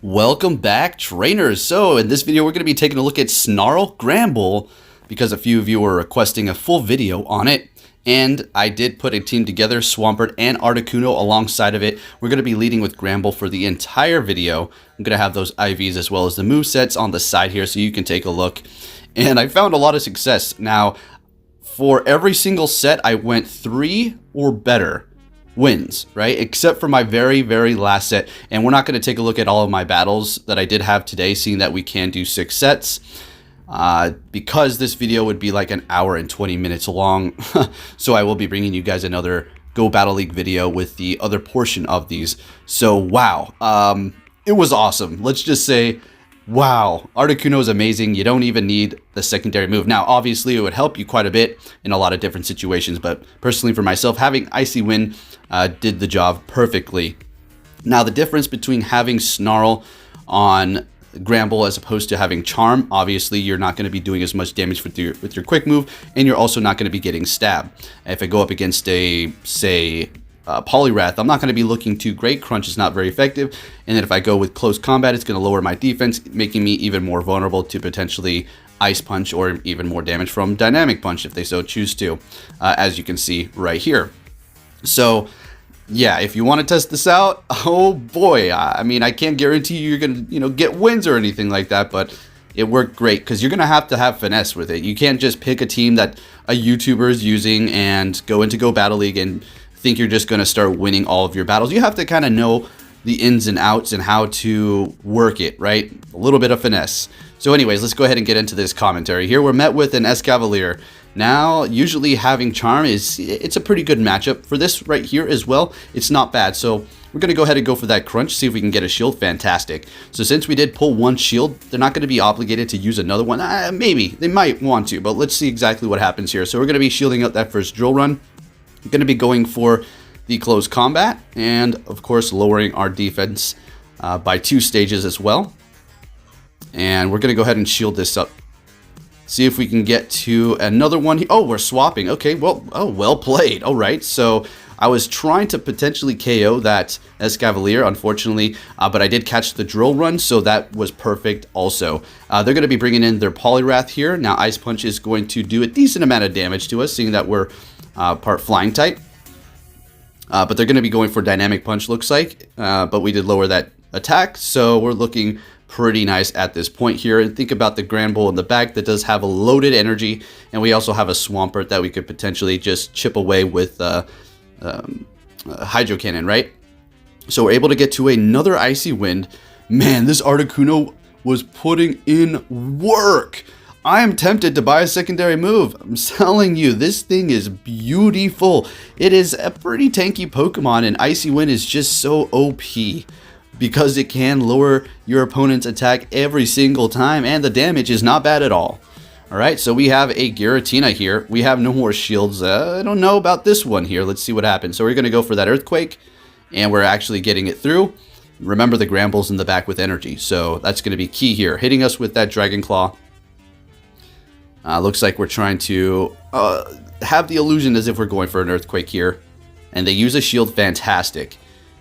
Welcome back, trainers. So in this video, we're going to be taking a look at Snarl Granbull because a few of you were requesting a full video on it. And I did put a team together, Swampert and Articuno alongside of it. We're going to be leading with Granbull for the entire video. I'm going to have those IVs as well as the movesets on the side here so you can take a look. And I found a lot of success. Now, for every single set, I went 3 or better wins, right? Except for my very last set. And we're not going to take a look at all of my battles that I did have today, seeing that we can do 6 sets. Because this video would be like an hour and 20 minutes long. So I will be bringing you guys another Go Battle League video with the other portion of these. So wow, it was awesome. Let's just say, wow, Articuno is amazing. You don't even need the secondary move. Now, obviously, it would help you quite a bit in a lot of different situations, but personally for myself, having Icy Wind did the job perfectly. Now, the difference between having Snarl on Granbull as opposed to having Charm, obviously, you're not going to be doing as much damage with your quick move, and you're also not going to be getting stabbed. If I go up against a, say, Poliwrath, I'm not going to be looking too great. Crunch is not very effective. And then if I go with close combat, it's going to lower my defense, making me even more vulnerable to potentially Ice Punch or even more damage from Dynamic Punch if they so choose to, as you can see right here. So yeah, if you want to test this out, oh boy, I mean, I can't guarantee you're going to, get wins or anything like that, but it worked great because you're going to have finesse with it. You can't just pick a team that a YouTuber is using and go into Go Battle League and think you're just going to start winning all of your battles. You have to kind of know the ins and outs and how to work it, right? A little bit of finesse. So anyways, let's go ahead and get into this commentary here. We're met with an Escavalier. Now, usually having Charm it's a pretty good matchup. For this right here as well, it's not bad. So we're going to go ahead and go for that Crunch, see if we can get a shield. Fantastic. So since we did pull one shield, they're not going to be obligated to use another one. Maybe. They might want to, but let's see exactly what happens here. So we're going to be shielding out that first drill run. We're going to be going for the close combat and, of course, lowering our defense by 2 stages as well. And we're going to go ahead and shield this up. See if we can get to another one. Oh, we're swapping. Okay, well played. All right, so I was trying to potentially KO that Escavalier, unfortunately, but I did catch the drill run, so that was perfect also. They're going to be bringing in their Poliwrath here. Now, Ice Punch is going to do a decent amount of damage to us, seeing that we're part flying type. But they're going to be going for Dynamic Punch, looks like. But we did lower that attack, so we're looking pretty nice at this point here. And think about the Granbull in the back that does have a loaded energy, and we also have a Swampert that we could potentially just chip away with Hydro Cannon, right? So we're able to get to another Icy Wind. Man, this Articuno was putting in work. I am tempted to buy a secondary move. I'm telling you, this thing is beautiful. It is a pretty tanky Pokemon, and Icy Wind is just so OP because it can lower your opponent's attack every single time, and the damage is not bad at all. Alright, so we have a Giratina here. We have no more shields. I don't know about this one here. Let's see what happens. So we're going to go for that Earthquake, and we're actually getting it through. Remember, the Granbull's in the back with energy, so that's going to be key here. Hitting us with that Dragon Claw. Looks like we're trying to have the illusion as if we're going for an Earthquake here. And they use a shield. Fantastic.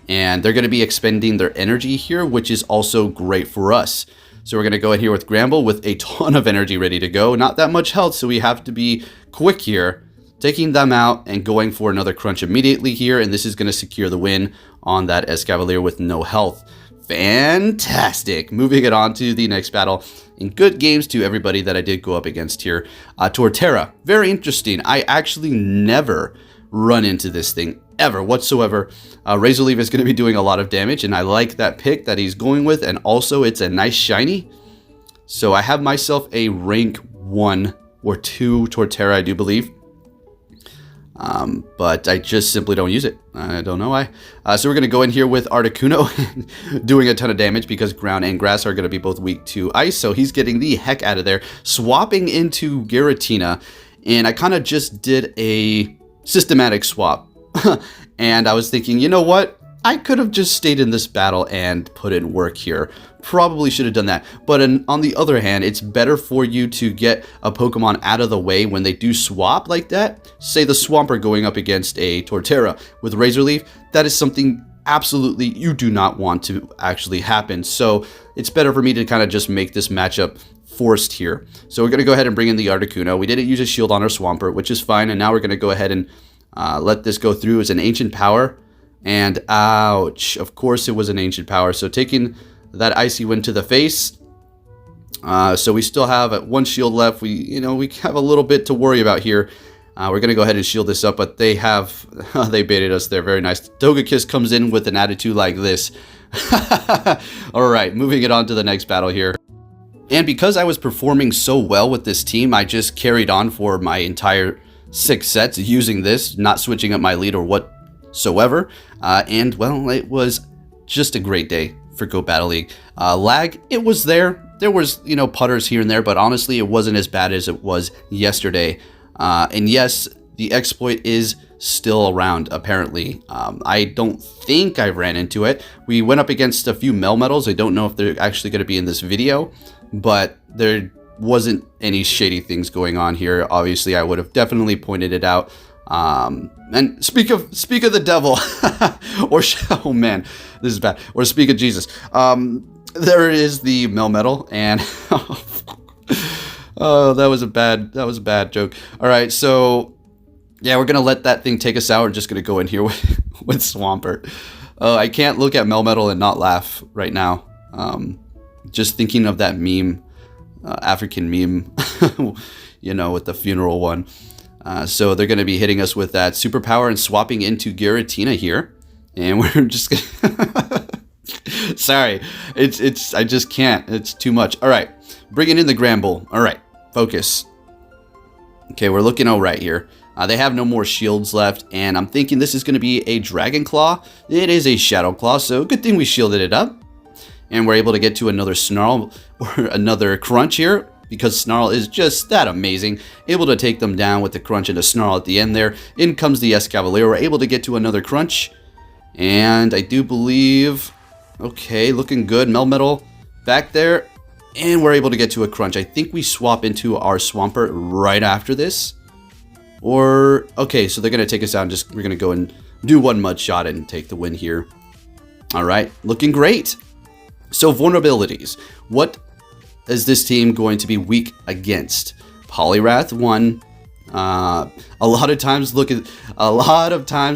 And they're going to be expending their energy here, which is also great for us. So we're going to go in here with Granbull with a ton of energy ready to go. Not that much health, so we have to be quick here. Taking them out and going for another Crunch immediately here. And this is going to secure the win on that Escavalier with no health. Fantastic. Moving it on to the next battle. And good games to everybody that I did go up against here. Torterra. Very interesting. I actually never run into this thing ever whatsoever. Razor Leaf is going to be doing a lot of damage, and I like that pick that he's going with, and also it's a nice shiny. So I have myself a rank 1 or 2 Torterra, I do believe. But I just simply don't use it. I don't know why. So we're going to go in here with Articuno doing a ton of damage because ground and grass are going to be both weak to ice. So he's getting the heck out of there. Swapping into Giratina. And I kind of just did a systematic swap. And I was thinking, you know what? I could have just stayed in this battle and put in work here. Probably should have done that. But on the other hand, it's better for you to get a Pokemon out of the way when they do swap like that. Say the Swampert going up against a Torterra with Razor Leaf. That is something absolutely you do not want to actually happen. So it's better for me to kind of just make this matchup forced here. So we're going to go ahead and bring in the Articuno. We didn't use a shield on our Swampert, which is fine. And now we're going to go ahead and let this go through as an Ancient Power. And ouch, of course it was an Ancient Power. So taking that Icy Wind to the face. So we still have one shield left. We have a little bit to worry about here. We're going to go ahead and shield this up, but they baited us there. Very nice. Togekiss comes in with an attitude like this. All right, moving it on to the next battle here. And because I was performing so well with this team, I just carried on for my entire 6 sets using this, not switching up my lead or whatsoever. And, well, it was just a great day for Go Battle League. Lag, it was there. There was, putters here and there, but honestly, it wasn't as bad as it was yesterday. And yes, the exploit is still around, apparently. I don't think I ran into it. We went up against a few Melmetals. I don't know if they're actually going to be in this video, but there wasn't any shady things going on here. Obviously, I would have definitely pointed it out. And speak of the devil, or oh man, this is bad. Or speak of Jesus. There is the Melmetal, and oh, that was a bad joke. All right, so yeah, we're gonna let that thing take us out. We're just gonna go in here with Swampert. I can't look at Melmetal and not laugh right now. Just thinking of that meme, African meme, with the funeral one. So they're gonna be hitting us with that superpower and swapping into Giratina here, and we're just gonna. Sorry, I just can't. It's too much. All right, bringing in the Granbull. All right, focus. Okay, we're looking all right here. They have no more shields left, and I'm thinking this is going to be a Dragon Claw. It is a Shadow Claw, so good thing we shielded it up. And we're able to get to another Snarl, or another Crunch here, because Snarl is just that amazing. Able to take them down with the Crunch and the Snarl at the end there. In comes the Escavalier. We're able to get to another Crunch. And I do believe... Okay, looking good. Melmetal back there. And we're able to get to a Crunch. I think we swap into our Swampert right after this. Or, okay, so they're going to take us out and we're going to go and do one Mud Shot and take the win here. All right, looking great. So, vulnerabilities. What is this team going to be weak against? Poliwrath, 1. A lot of times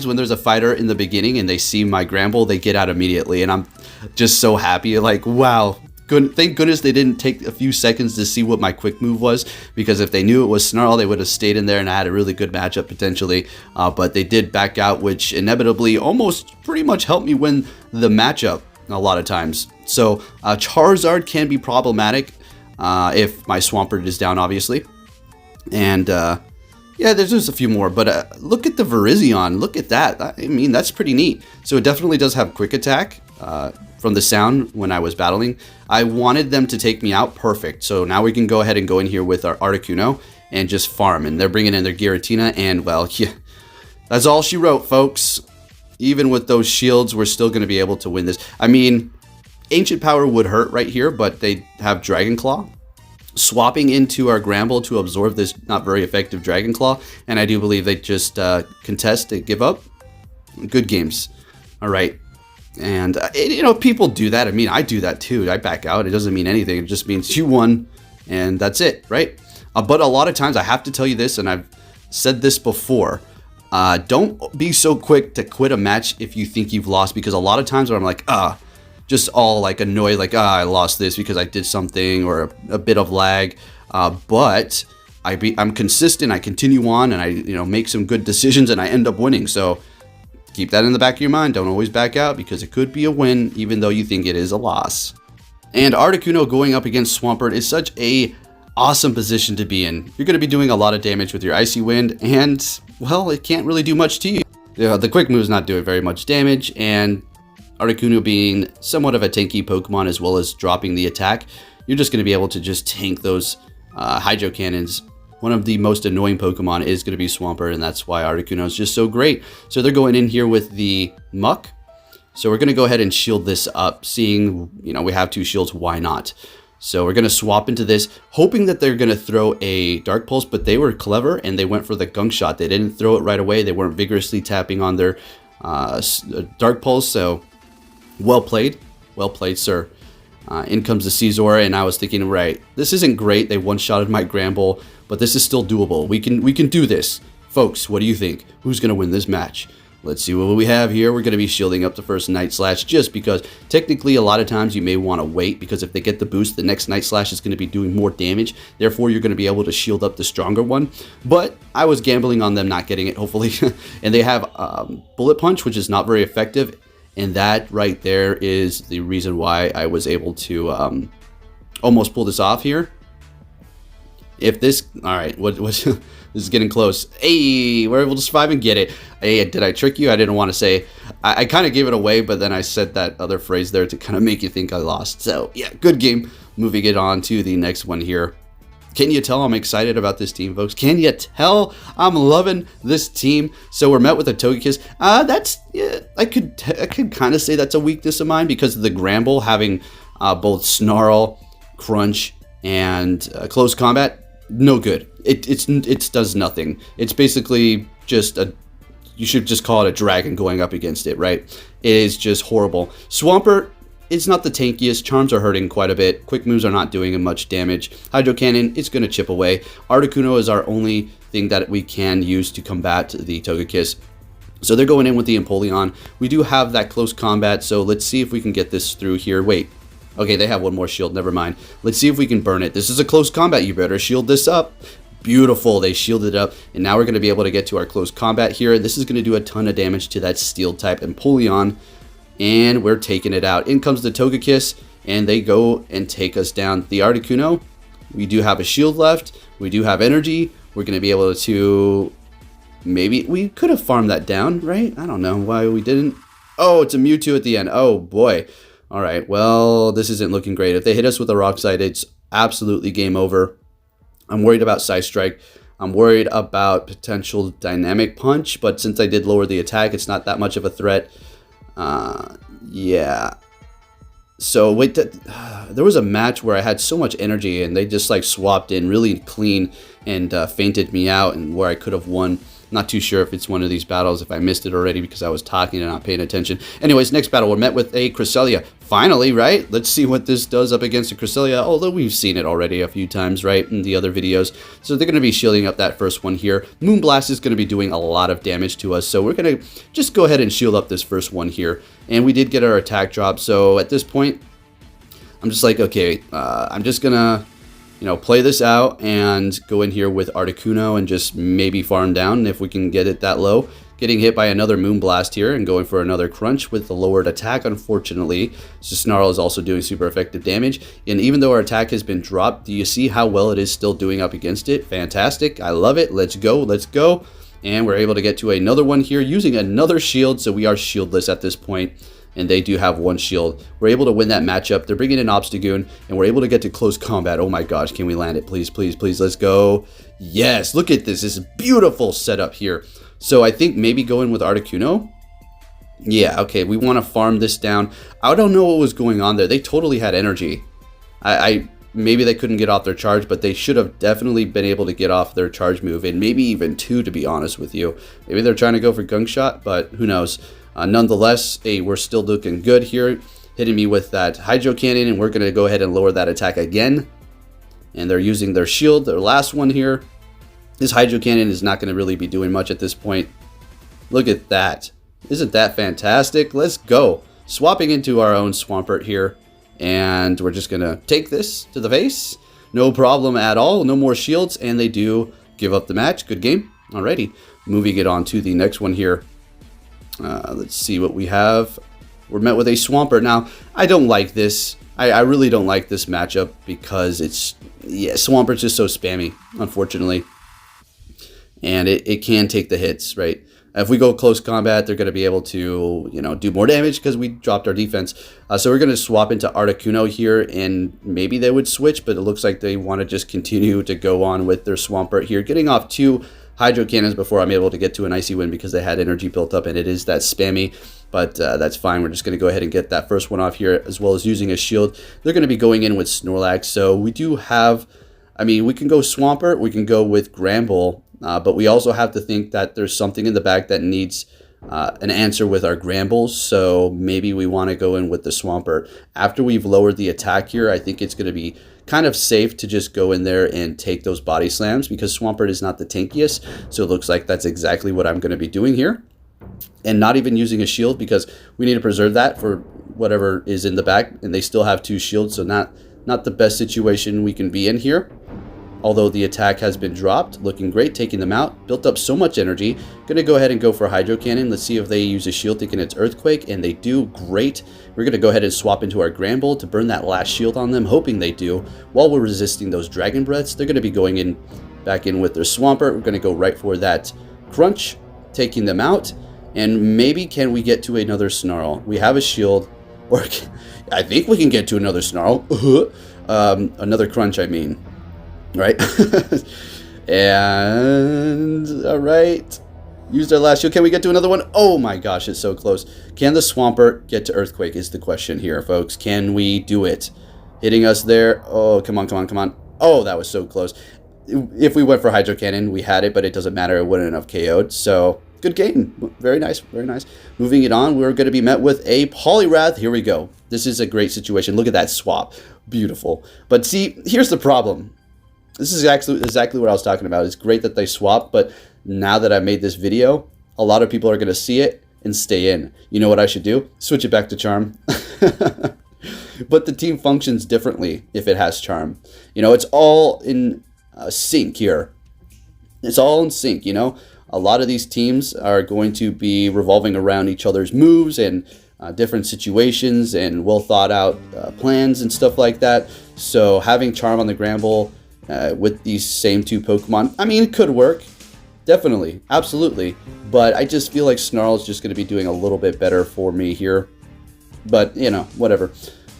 when there's a fighter in the beginning and they see my Granbull, they get out immediately, and I'm just so happy. Like, wow, thank goodness they didn't take a few seconds to see what my quick move was, because if they knew it was Snarl, they would have stayed in there and I had a really good matchup potentially. But they did back out, which inevitably almost pretty much helped me win the matchup a lot of times. So Charizard can be problematic if my Swampert is down, obviously. And yeah, there's just a few more, but look at the Virizion. Look at that. I mean, that's pretty neat. So it definitely does have quick attack from the sound when I was battling. I wanted them to take me out. Perfect. So now we can go ahead and go in here with our Articuno and just farm. And they're bringing in their Giratina, and, well, yeah, that's all she wrote, folks. Even with those shields, we're still going to be able to win this. I mean, Ancient Power would hurt right here, but they have Dragon Claw. Swapping into our Granbull to absorb this not very effective Dragon Claw, and I do believe they just contest and give up. Good games. All right. And, people do that. I mean, I do that too. I back out. It doesn't mean anything. It just means you won, and that's it, right? But a lot of times, I have to tell you this, and I've said this before, don't be so quick to quit a match if you think you've lost, because a lot of times where I'm like, just all like annoyed, like, I lost this because I did something or a bit of lag. But I'm consistent. I continue on, and I make some good decisions, and I end up winning. So keep that in the back of your mind. Don't always back out, because it could be a win even though you think it is a loss. And Articuno going up against Swampert is such a awesome position to be in. You're going to be doing a lot of damage with your Icy Wind, and, well, it can't really do much to you. The quick move is not doing very much damage, and Articuno being somewhat of a tanky Pokemon as well as dropping the attack, you're just going to be able to just tank those Hydro Cannons. One of the most annoying Pokemon is going to be Swampert, and that's why Articuno is just so great. So they're going in here with the Muck. So we're going to go ahead and shield this up, seeing, we have 2 shields, why not? So we're going to swap into this, hoping that they're going to throw a Dark Pulse, but they were clever, and they went for the Gunk Shot. They didn't throw it right away. They weren't vigorously tapping on their Dark Pulse, so well played, sir. In comes the Caesar, and I was thinking, right, this isn't great. They one-shotted my Granbull, but this is still doable. We can do this. Folks, what do you think? Who's going to win this match? Let's see what we have here. We're going to be shielding up the first Night Slash just because technically a lot of times you may want to wait because if they get the boost, the next Night Slash is going to be doing more damage. Therefore, you're going to be able to shield up the stronger one. But I was gambling on them not getting it, hopefully. And they have Bullet Punch, which is not very effective. And that right there is the reason why I was able to almost pull this off here. If this, all right, this is getting close. Hey, we're able to survive and get it. Hey, did I trick you? I didn't want to say. I kind of gave it away, but then I said that other phrase there to kind of make you think I lost. So yeah, good game. Moving it on to the next one here. Can you tell I'm excited about this team, folks? Can you tell I'm loving this team? So we're met with a Togekiss. That's, yeah, I could kind of say that's a weakness of mine because of the Granbull having both Snarl, Crunch, and Close Combat. No good. It does nothing. It's basically just you should just call it a dragon going up against it, right? It is just horrible. Swampert, it's not the tankiest. Charms are hurting quite a bit. Quick moves are not doing much damage. Hydro Cannon, it's going to chip away. Articuno is our only thing that we can use to combat the Togekiss. So they're going in with the Empoleon. We do have that close combat, so let's see if we can get this through here. Wait. Okay, they have one more shield. Never mind. Let's see if we can burn it. This is a close combat. You better shield this up. Beautiful. They shielded it up. And now we're going to be able to get to our close combat here. This is going to do a ton of damage to that steel type Empoleon. And we're taking it out. In comes the Togekiss. And they go and take us down. The Articuno, we do have a shield left. We do have energy. We're going to be able to... Maybe we could have farmed that down, right? I don't know why we didn't. Oh, it's a Mewtwo at the end. Oh, boy. All right, well, this isn't looking great. If they hit us with a Rock Slide, it's absolutely game over. I'm worried about Side Strike. I'm worried about potential Dynamic Punch, but since I did lower the attack, it's not that much of a threat. Yeah. So, wait, there was a match where I had so much energy, and they just, like, swapped in really clean and fainted me out, and where I could have won. Not too sure if it's one of these battles, if I missed it already because I was talking and not paying attention. Anyways, next battle, we're met with a Cresselia. Finally, right? Let's see what this does up against a Cresselia, although we've seen it already a few times, right, in the other videos. So they're going to be shielding up that first one here. Moonblast is going to be doing a lot of damage to us, so we're going to just go ahead and shield up this first one here. And we did get our attack drop, so at this point, I'm just like, okay, I'm just going to... play this out and go in here with Articuno and just maybe farm down if we can get it that low. Getting hit by another Moonblast here and going for another Crunch with the lowered attack, unfortunately. So Snarl is also doing super effective damage. And even though our attack has been dropped, do you see how well it is still doing up against it? Fantastic. I love it. Let's go. Let's go. And we're able to get to another one here using another shield. So we are shieldless at this point. And they do have one shield. We're able to win that matchup. They're bringing in Obstagoon, and we're able to get to close combat. Oh my gosh, can we land it? Please, please, please, let's go. Yes, look at this. This is beautiful setup here. So I think maybe going with Articuno. Yeah, okay, we want to farm this down. I don't know what was going on there. They totally had energy. Maybe they couldn't get off their charge, but they should have definitely been able to get off their charge move, and maybe even two, to be honest with you. Maybe they're trying to go for Gunk Shot, but who knows. Nonetheless, hey, we're still looking good here. Hitting me with that Hydro Cannon, and we're going to go ahead and lower that attack again. And they're using their shield, their last one here. This Hydro Cannon is not going to really be doing much at this point. Look at that. Isn't that fantastic? Let's go. Swapping into our own Swampert here. And we're just going to take this to the face. No problem at all. No more shields. And they do give up the match. Good game. Alrighty. Moving it on to the next one here. Let's see what we have. We're met with a Swampert. Now, I don't like this. I really don't like this matchup because it's... Yeah, Swampert's just so spammy, unfortunately. And it can take the hits, right? If we go close combat, they're going to be able to, do more damage because we dropped our defense. So we're going to swap into Articuno here, and maybe they would switch, but it looks like they want to just continue to go on with their Swampert here. Getting off two Hydro Cannons before I'm able to get to an Icy Wind because they had energy built up, and it is that spammy, but that's fine. We're just going to go ahead and get that first one off here, as well as using a shield. They're going to be going in with Snorlax, so we do have, we can go Swampert, we can go with Granbull, but we also have to think that there's something in the back that needs an answer with our Granbull, so maybe we want to go in with the Swampert. After we've lowered the attack here, I think it's going to be kind of safe to just go in there and take those body slams because Swampert is not the tankiest, so it looks like that's exactly what I'm going to be doing here. And not even using a shield because we need to preserve that for whatever is in the back, and they still have 2 shields, so not the best situation we can be in here. Although the attack has been dropped, looking great, taking them out, built up so much energy. Gonna go ahead and go for a Hydro Cannon. Let's see if they use a shield thinking it's Earthquake, and they do. Great. We're gonna go ahead and swap into our Granbull to burn that last shield on them, hoping they do. While we're resisting those Dragon Breaths, they're gonna be going in back in with their Swampert. We're gonna go right for that Crunch, taking them out, and maybe can we get to another Snarl? We have a shield, or I think we can get to another Snarl. Another Crunch, I mean. Right? And all right, used our last shield. Can we get to another one? Oh my gosh, it's so close. Can the Swampert get to Earthquake is the question here, folks. Can we do it? Hitting us there. Oh, come on, come on, come on. Oh, that was so close. If we went for Hydro Cannon, we had it, but it doesn't matter. It wouldn't have KO'd. So good game. Very nice, very nice. Moving it on, we're going to be met with a Poliwrath. Here we go. This is a great situation. Look at that swap. Beautiful. But see, here's the problem. This is exactly what I was talking about. It's great that they swap, but now that I made this video, a lot of people are going to see it and stay in. You know what I should do? Switch it back to Charm. But the team functions differently if it has Charm. You know, it's all in sync here. It's all in sync, you know. A lot of these teams are going to be revolving around each other's moves and different situations and well thought out plans and stuff like that. So having Charm on the Granbull with these same 2 Pokemon, I mean, it could work. Definitely. Absolutely. But I just feel like Snarl is just going to be doing a little bit better for me here. But, you know, whatever.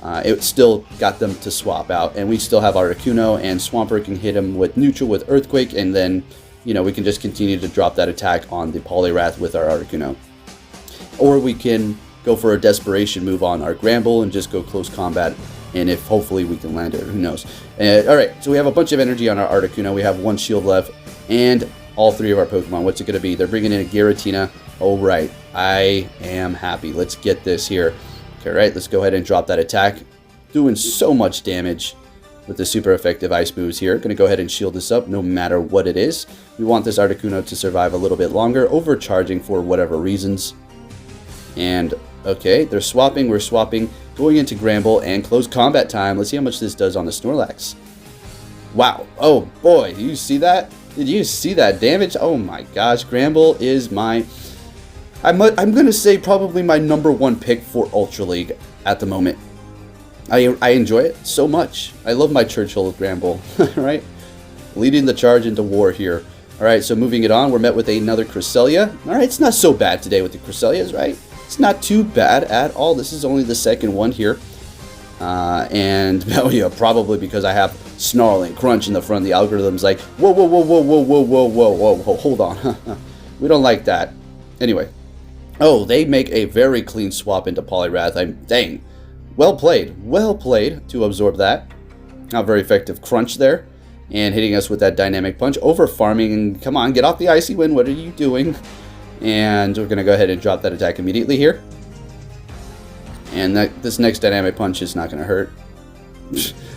It still got them to swap out. And we still have Articuno, and Swampert can hit him with neutral with Earthquake. And then, you know, we can just continue to drop that attack on the Poliwrath with our Articuno. Or we can go for a Desperation move on our Granbull and just go close combat. And if hopefully we can land it, who knows. Alright, so we have a bunch of energy on our Articuno. We have 1 shield left. And all 3 of our Pokemon. What's it going to be? They're bringing in a Giratina. Oh, right. I am happy. Let's get this here. Okay, right. Let's go ahead and drop that attack. Doing so much damage with the super effective ice moves here. Going to go ahead and shield this up no matter what it is. We want this Articuno to survive a little bit longer. Overcharging for whatever reasons. And, okay, they're swapping. We're swapping. Going into Granbull and close combat time. Let's see how much this does on the Snorlax. Wow. Oh, boy. Did you see that? Did you see that damage? Oh, my gosh. Granbull is my... I'm going to say probably my #1 pick for Ultra League at the moment. I enjoy it so much. I love my Churchill Granbull. Right? Leading the charge into war here. Alright, so moving it on, we're met with another Cresselia. Alright, it's not so bad today with the Cresselias, right? It's not too bad at all. This is only the second one here. And oh yeah, probably because I have Snarl and Crunch in the front. The algorithm's like, whoa, whoa, whoa, whoa, whoa, whoa, whoa, whoa, whoa, hold on. We don't like that. Anyway. Oh, they make a very clean swap into Poliwrath. Dang. Well played to absorb that. Not very effective Crunch there. And hitting us with that Dynamic Punch. Over farming. Come on, get off the Icy Wind. What are you doing? And we're going to go ahead and drop that attack immediately here. And this next Dynamic Punch is not going to hurt.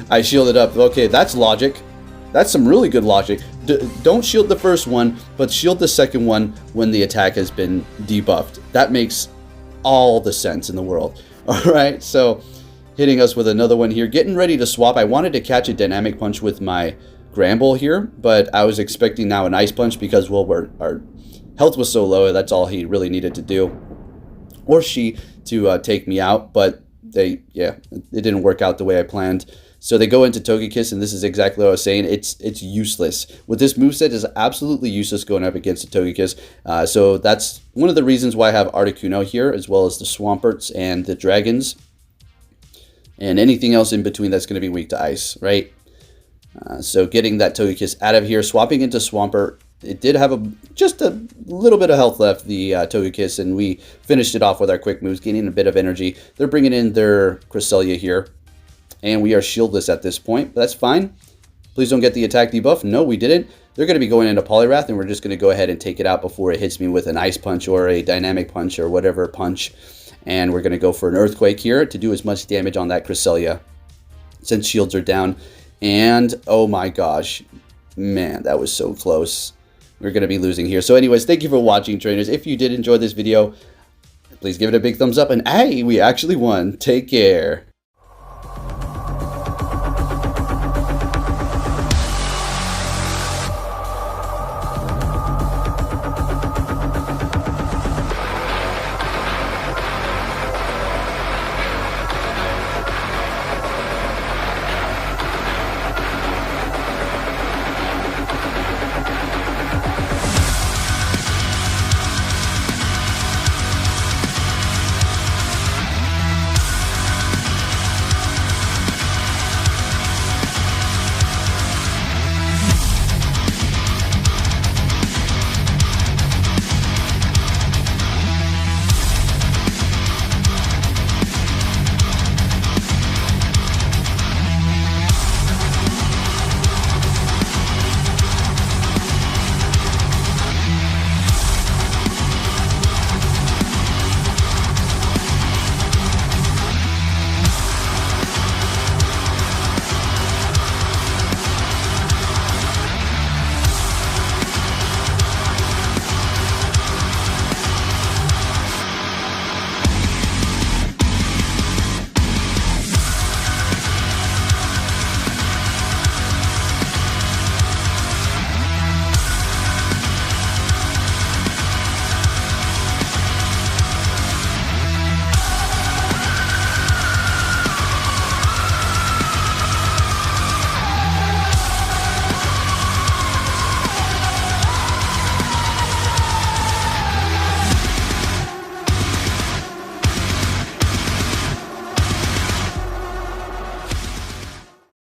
I shielded up. Okay, that's logic. That's some really good logic. Don't shield the first one, but shield the second one when the attack has been debuffed. That makes all the sense in the world. Alright, so hitting us with another one here. Getting ready to swap. I wanted to catch a Dynamic Punch with my Granbull here, but I was expecting now an Ice Punch because, well, our health was so low. That's all he really needed to do. Or she to take me out, but it didn't work out the way I planned. So they go into Togekiss, and this is exactly what I was saying. It's useless. With this moveset, is absolutely useless going up against a Togekiss. So that's one of the reasons why I have Articuno here, as well as the Swamperts and the Dragons. And anything else in between that's going to be weak to Ice, right? So getting that Togekiss out of here, swapping into Swampert. It did have just a little bit of health left, the Togekiss, and we finished it off with our quick moves, gaining a bit of energy. They're bringing in their Cresselia here. And we are shieldless at this point, but that's fine. Please don't get the attack debuff. No, we didn't. they're going to be going into Poliwrath, and we're just going to go ahead and take it out before it hits me with an Ice Punch or a Dynamic Punch or whatever punch. And we're going to go for an Earthquake here to do as much damage on that Cresselia since shields are down. And oh my gosh, man, that was so close. We're going to be losing here. So anyways, thank you for watching, trainers. If you did enjoy this video, please give it a big thumbs up. And hey, we actually won. Take care.